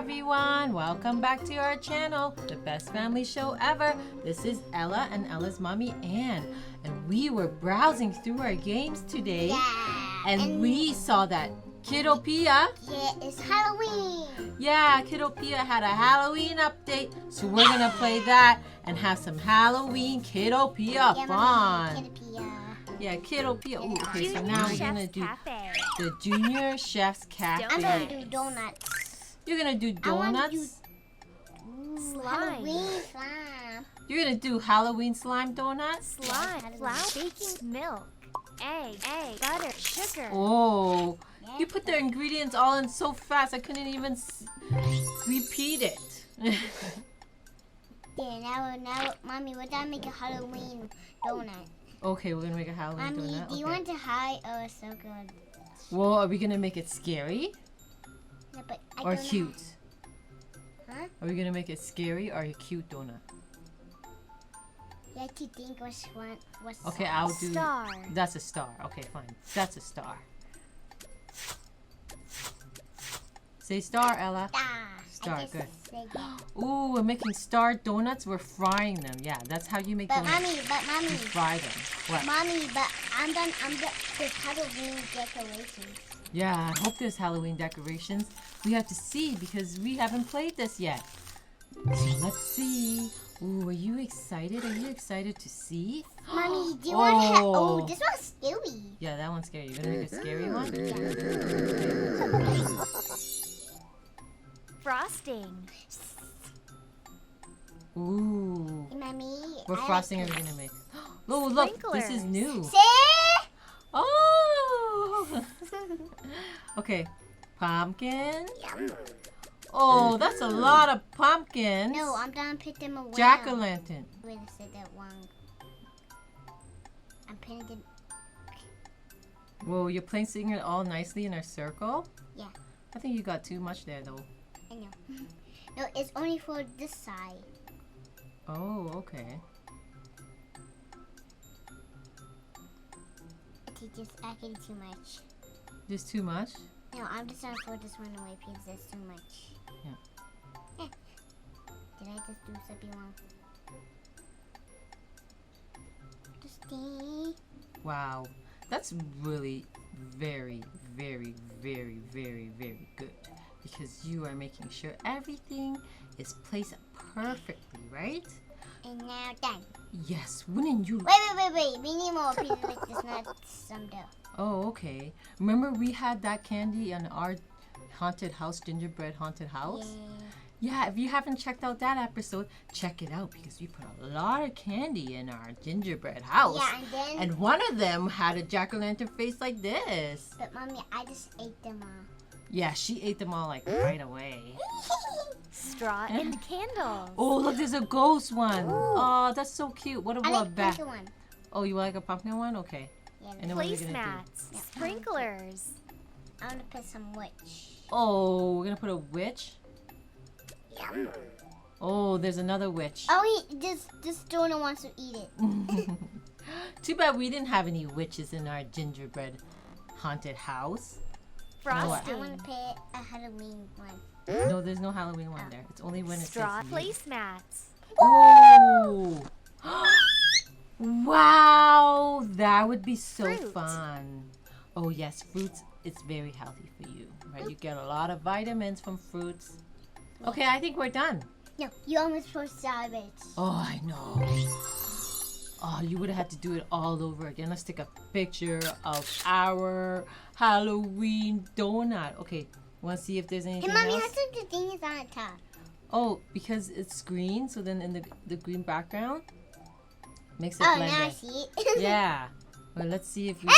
everyone, welcome back to our channel, the best family show ever. This is Ella and Ella's mommy Ann, and we were browsing through our games today, and we saw that KIDDOPIA. Yeah, it's Halloween. Yeah, KIDDOPIA had a Halloween update, so we're gonna play that and have some Halloween KIDDOPIA fun. KIDDOPIA. Yeah, KIDDOPIA. Ooh, okay, so now we're gonna do Café. the Junior Chef's Cafe. I'm gonna do donuts. You're gonna do donuts? Halloween slime. You're gonna do Halloween slime donuts? Slime, flour, baking milk, egg, butter, sugar. Oh, you put the ingredients all in so fast I couldn't even repeat it. Yeah, now, Mommy, we're gonna make a Halloween donut. Okay, we're gonna make a Halloween Mommy, donut. do you want to hide? Oh, it's so good. Well, are we gonna make it scary Yeah, but I or don't know. cute? Huh? Are we gonna make it scary or a cute donut? You have to think which one was. Okay, I'll do. Star. That's a star. Okay, fine. That's a star. Say star, Ella. Star, good. Ooh, we're making star donuts. We're frying them. Yeah, that's how you make But donuts. mommy, You fry them. What? mommy, but I'm done. There's Halloween decorations. Yeah, I hope there's Halloween decorations. We have to see because we haven't played this yet. So let's see. Ooh, are you excited? Are you excited to see? Mommy, do you want to? Oh. Oh, this one's scary. Yeah, that one's scary. You're gonna make a scary one? Frosting. Ooh. Hey, Mommy. What I frosting are like we gonna make? Oh, look, this is new. See? Oh! Okay, pumpkin. Oh, that's a lot of pumpkins. No, I'm done. Pick them away. Jack-o'-lantern. Wait a second, one. I'm pinning them. Whoa, you're placing it all nicely in a circle? Yeah. I think you got too much there, though. I know. No, it's only for this side. Oh, okay. It's just acting too much. There's too much? No, I'm just gonna throw this one away because there's too much. Yeah. Did I just do something wrong? Just see. Wow. That's really very, very, very, very, very good. Because you are making sure everything is placed perfectly, right? And now done. Yes, wouldn't you? Wait. We need more pieces like this, not some dough. Oh, okay. Remember we had that candy in our haunted house, gingerbread haunted house? Yeah, if you haven't checked out that episode, check it out because we put a lot of candy in our gingerbread house. Yeah, and then. And one of them had a jack-o'-lantern face like this. But Mommy, I just ate them all. Yeah, she ate them all like right away. Straw and candles. Oh, look, there's a ghost one. Oh, that's so cute. What I about like back? the one. Oh, you like a pumpkin one? Okay. Yeah, And then what are we gonna do? Placemats. Sprinklers. I'm gonna put some witch. Oh, we're gonna put a witch. Yum. Oh, there's another witch. Oh, this donut wants to eat it. Too bad we didn't have any witches in our gingerbread haunted house. Frosting. I want to pick a Halloween one. No, there's no Halloween one there. It's only when it Straw says you. placemats. Oh! Wow! That would be so Fruit. fun. Oh yes, fruits. It's very healthy for you, right? You get a lot of vitamins from fruits. Okay, I think we're done. No, you almost put salvage. Oh, I know. Oh, you would have had to do it all over again. Let's take a picture of our Halloween donut. Okay, want to see if there's Hey, anything Mommy, else? how come the thing is on top? Oh, because it's green, so then in the green background makes it Oh, blend now I in. see it. Yeah. Well, let's see if we,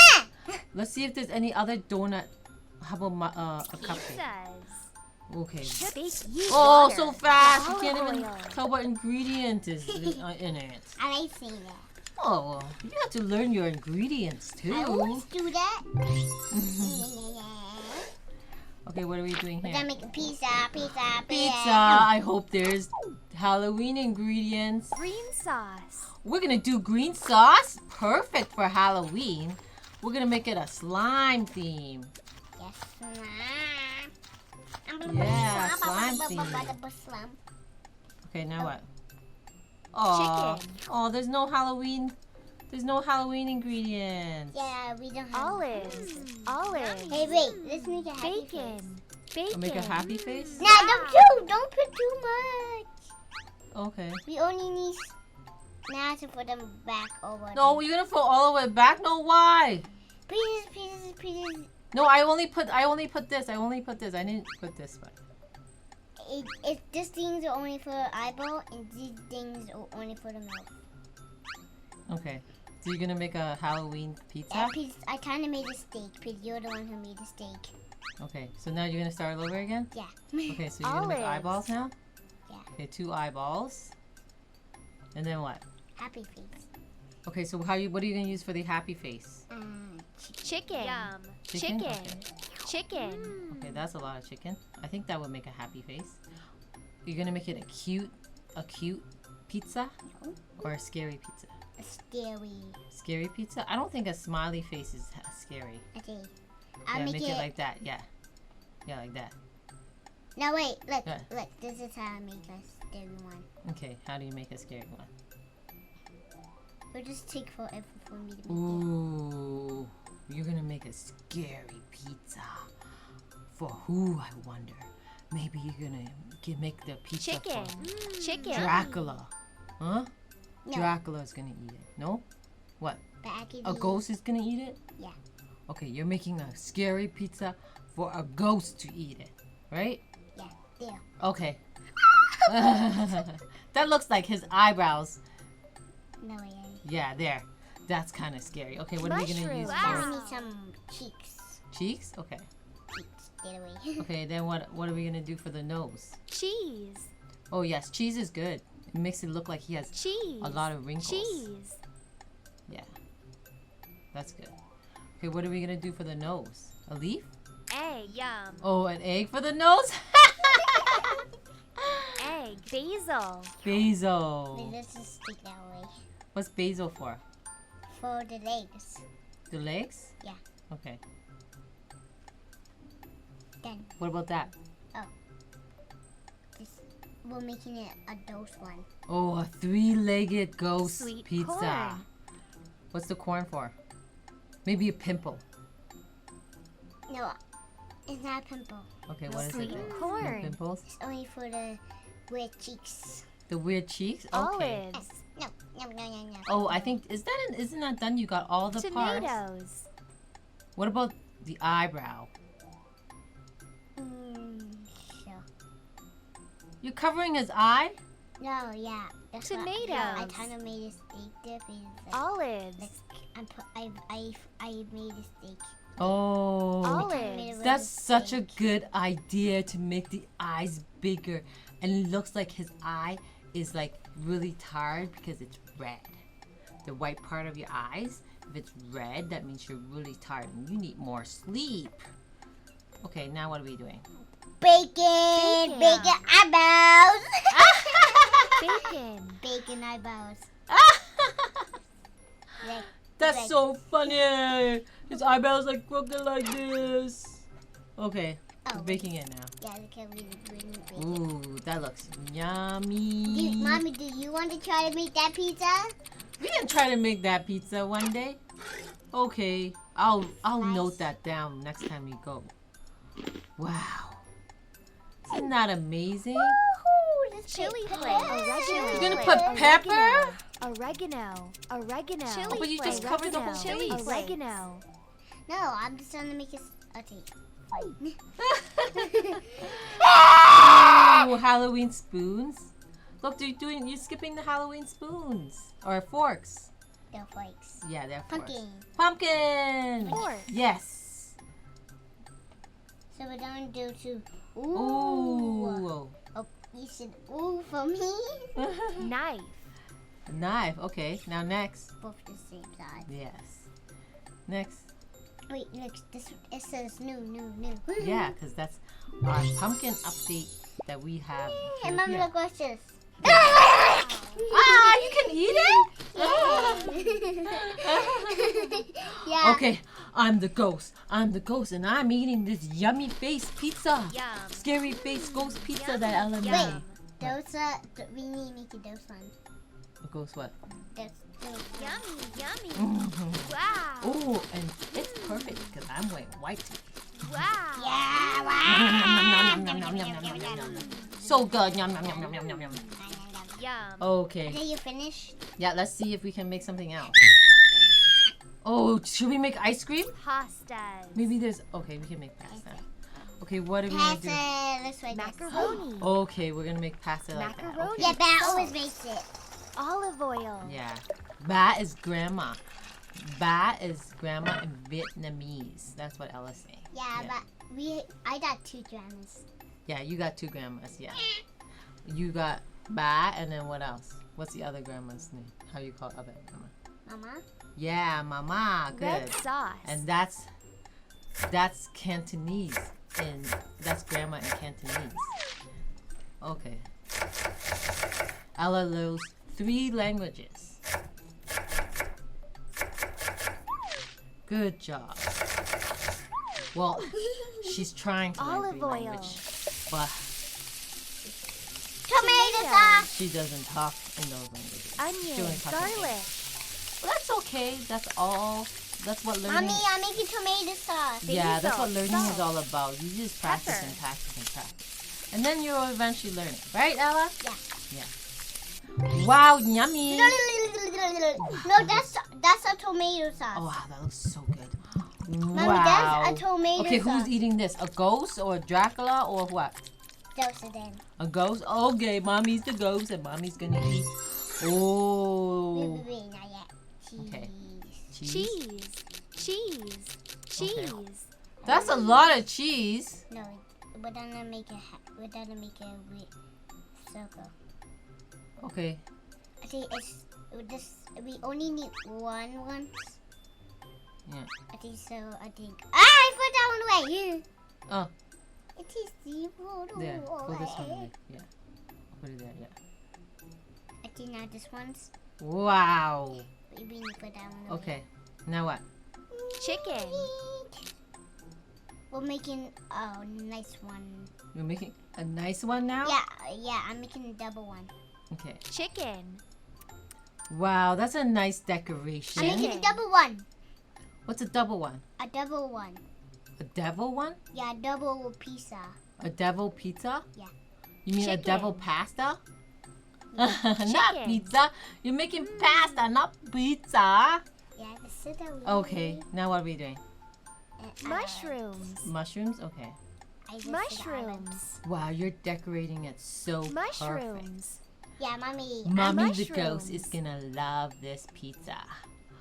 let's see if there's any other donut. How about a cupcake? Pizzas. Okay. Bake you Oh, water. so fast! You can't Olive even oil. tell what ingredient is in it. I like seeing that. Oh, well, you have to learn your ingredients too. I always do that. Okay, what are we doing We're here? gonna make a pizza. Pizza. I hope there's Halloween ingredients. Green sauce. We're gonna do green sauce. Perfect for Halloween. We're gonna make it a slime theme. Yes, Mom. I'm Yeah, slime theme. Slime. Okay, now what? Oh, Chicken. oh, there's no Halloween. There's no Halloween ingredients. Yeah, we don't have Olives. Olives. Hey, wait. Let's make a happy face. Bacon. Bacon. I'll make a happy face. Nah, don't put too much. Okay. We only need now to put them back over. No, you're gonna put all the way back. No, why? Pieces. No, I only put this. I didn't put this one. These things are only for the eyeball, and these things are only for the mouth. Okay. So you're gonna make a Halloween pizza? I kind of made a steak, because you're the one who made the steak. Okay. So now you're gonna start all over again? Yeah. Okay. So you're gonna make Olives. eyeballs now? Yeah. Okay. 2 eyeballs. And then what? Happy face. Okay. So what are you gonna use for the happy face? Chicken. Yum. Chicken? Chicken. Okay. Chicken. Okay, that's a lot of chicken. I think that would make a happy face. You're gonna make it a cute pizza? No. Or a scary pizza? A scary. Scary pizza? I don't think a smiley face is scary. Okay. Yeah, I'll make make it like that. Yeah. Yeah, like that. No, wait. Look. Yeah. Look. This is how I make a scary one. Okay, how do you make a scary one? It'll just take forever for me to make it. Ooh, you're gonna make a scary pizza. For who, I wonder? Maybe you're gonna make the pizza Chicken. for Chicken. Dracula. Huh? No. Dracula's gonna eat it. No? What? But I could A ghost is gonna eat it? Yeah. Okay, you're making a scary pizza for a ghost to eat it, right? Yeah. There. Okay. That looks like his eyebrows. No way. Yeah, there. That's kind of scary. Okay, what are we gonna use Mushrooms. for I need some cheeks. cheeks? Okay. Cheeks. Get away. Okay, then what are we gonna do for the nose? Cheese. Oh yes, cheese is good. It makes it look like he has Cheese. a lot of wrinkles. Cheese. Yeah. That's good. Okay, what are we gonna do for the nose? A leaf? Egg. Yum. Oh, an egg for the nose? Egg. Basil. Basil. Let's just stick that way. What's basil for? For the legs. The legs? Yeah. Okay. Then What about that? we're making it a dose one. Oh, a 3-legged ghost Sweet pizza. corn. What's the corn for? Maybe a pimple. No, it's not a pimple. Okay, what is Sweet it? then? corn. No pimples? It's only for the weird cheeks. The weird cheeks? Okay. Olives. No. Oh, I think isn't that done? You got all the parts. Tomatoes. What about the eyebrow? Sure. You're covering his eye? No, yeah. That's what- Tomatoes. I kind of made a steak there because Olives. I made a steak. Oh. Olives. That's such a good idea to make the eyes bigger. And it looks like his eye is like really tired because it's red. The white part of your eyes, if it's red, that means you're really tired and you need more sleep. Okay, now what are we doing? Bacon! Bacon eyeballs! Bacon. Bacon eyeballs. That's so funny. His eyebrows like crooked like this. Okay, we're baking it now. Yeah, look how really bacon. Ooh, that looks yummy. Mommy, do you want to try to make that pizza? We can try to make that pizza one day. Okay, I'll note that down next time we go. Wow, isn't that amazing? Woohoo! Let's Chili put flakes. pepper. Oregano. You're gonna put pepper? Oregano. Oregano. Oh, but you just covered the whole Chili face. Oregano. No, I'm just trying to make it. Okay. Oh, Halloween spoons. Look, you're skipping the Halloween spoons or forks. The flakes. Yeah, they're forks. Pumpkin. Pumpkin. Fork. Yes. So we're gonna do two. Ooh. Oh, you said ooh for me. Knife. Knife. Okay. Now next. Both the same size. Yes. Next. Wait, look. It says new. Yeah, because that's our pumpkin update that we have. Hey, Mommy, here. look what's this. You can eat it? Yeah. Okay, I'm the ghost. I'm the ghost, and I'm eating this yummy face pizza. Yum. Scary face ghost pizza Yum. that Ella made. Yum. Those we need to make it those ones. A ghost what? Those. Yummy. Mm-hmm. Wow. Oh, and it's perfect because I'm wearing white teeth. Wow. Yeah. So good. Yum, yum, yum, yum, yum, yum, yum. Yum. Okay. Okay, you finished? Yeah, let's see if we can make something else. Oh, should we make ice cream? Pastas. Maybe there's... Okay, we can make pasta. Okay, what are we going to do? Pasta. Let's write Macaroni. Okay, we're going to make pasta like that. Macaroni. Okay. Yeah, Bat always makes it. Olive oil. Yeah. Ba is grandma. Ba is grandma in Vietnamese. That's what Ella's saying. Yeah, but I got 2 grams. Yeah, you got 2 grandmas, yeah. You got Ba, and then what else? What's the other grandma's name? How you call other grandma? Mama? Yeah, mama. Good. Red sauce. And that's Cantonese, and that's grandma in Cantonese. Okay. Ella knows 3 languages. Good job. Well, she's trying to learn 3 Olive oil. languages, but Tomato sauce! she doesn't talk in those languages. She Onion. only talks in Garlic. Well, that's okay. That's all. That's what learning. Mommy, I'm making tomato sauce. Yeah, that's what Basil, learning is salt, all about. You just practice pepper. and practice and practice. And then you'll eventually learn it. Right, Ella? Yeah. Yeah. Wow, yummy. No, that's a tomato sauce. Oh, wow, that looks so good. Mommy, Wow. that's a tomato Okay, sauce. who's eating this? A ghost or a Dracula or what? Those are them. A ghost? Okay, mommy's the ghost and mommy's gonna eat. Oh. Wait, not yet. Cheese. Okay. Cheese. That's a lot of cheese. No, we're gonna make a with circle. Okay. I think we only need one once. Yeah. I think so. I put that one away. Oh, It is zero. there. Go this one. Yeah. I'll put it there, yeah. I think now this one's. Wow. We need to put that one away. Okay. Now what? Chicken. We're making a nice one. You're making a nice one now? Yeah. I'm making a double one. Okay. Chicken. Wow, that's a nice decoration. I'm making a Chicken. double one. What's a double one? A double one. A devil one? Yeah, double pizza. A devil pizza? Yeah. You mean a Chicken. devil pasta? Not Chicken. pizza. You're making pasta, not pizza. Yeah, this is that we Okay, now what are we doing? Mushrooms. Mushrooms? Okay. Mushrooms. Wow, you're decorating it so perfect. Mushrooms. Yeah, mommy. Mommy the ghost mushrooms. is gonna love this pizza.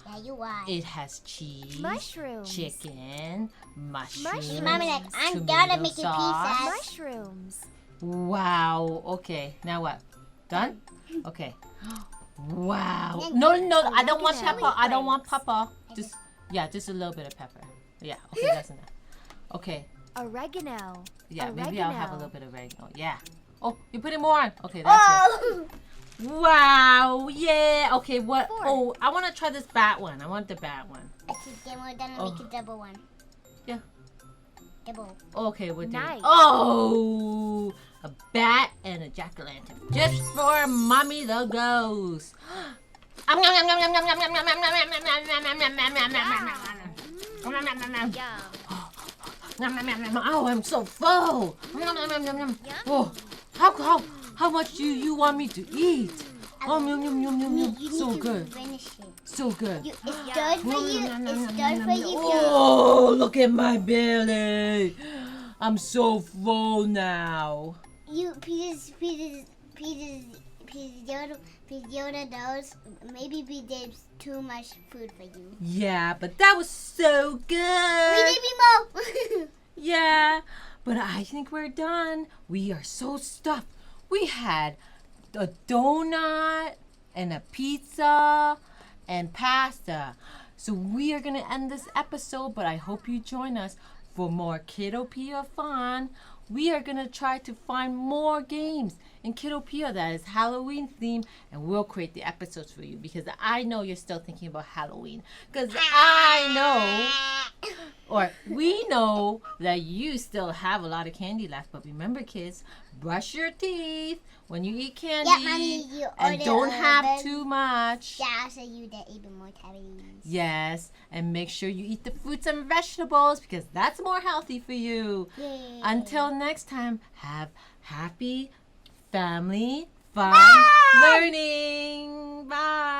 Yeah, you are. It has cheese, Mushrooms. chicken, mushrooms, Mommy, like, I'm tomato gonna make a sauce. pizza. Mushrooms. Wow. Okay. Now what? Done? Okay. Wow. Then No, I don't want oregano. pepper. I don't want Flakes. pepper. Just a little bit of pepper. Yeah. Okay, that's enough. Okay. Oregano. Yeah, maybe I'll have a Oregano. little bit of oregano. Yeah. Oh, you're putting more on. Okay, that's it. Oh! Wow. Yeah. Okay. What? Four. Oh, I want to try this bat one. I want the bat one. Okay, then we're gonna make a double one. Yeah. Double. Okay, we're doing. Nice. Oh, a bat and a jack-o'-lantern just for Mommy the ghost. Yum. Oh, I'm so full. Oh, how much do you want me to eat? Oh, yum, yum, yum, yum, yum. You So need to good, finish it. so good. It's done for you. It's done for you. Oh, look at my belly. I'm so full now. You Yoda knows maybe we did too much food for you. Yeah, but that was so We good. need more. Yeah, but I think we're done. We are so stuffed. We had a donut and a pizza and pasta. So we are going to end this episode, but I hope you join us for more KIDDOPIA fun. We are going to try to find more games in KIDDOPIA that is Halloween themed, and we'll create the episodes for you because I know you're still thinking about Halloween. Because I know Or we know that you still have a lot of candy left. But remember, kids, brush your teeth when you eat candy. Yeah, Mommy, you and ordered don't a have little bit. too much. Yeah, so you did even more calories. Yes, and make sure you eat the fruits and vegetables because that's more healthy for you. Yay. Until next time, have happy family fun Bye. learning. Bye.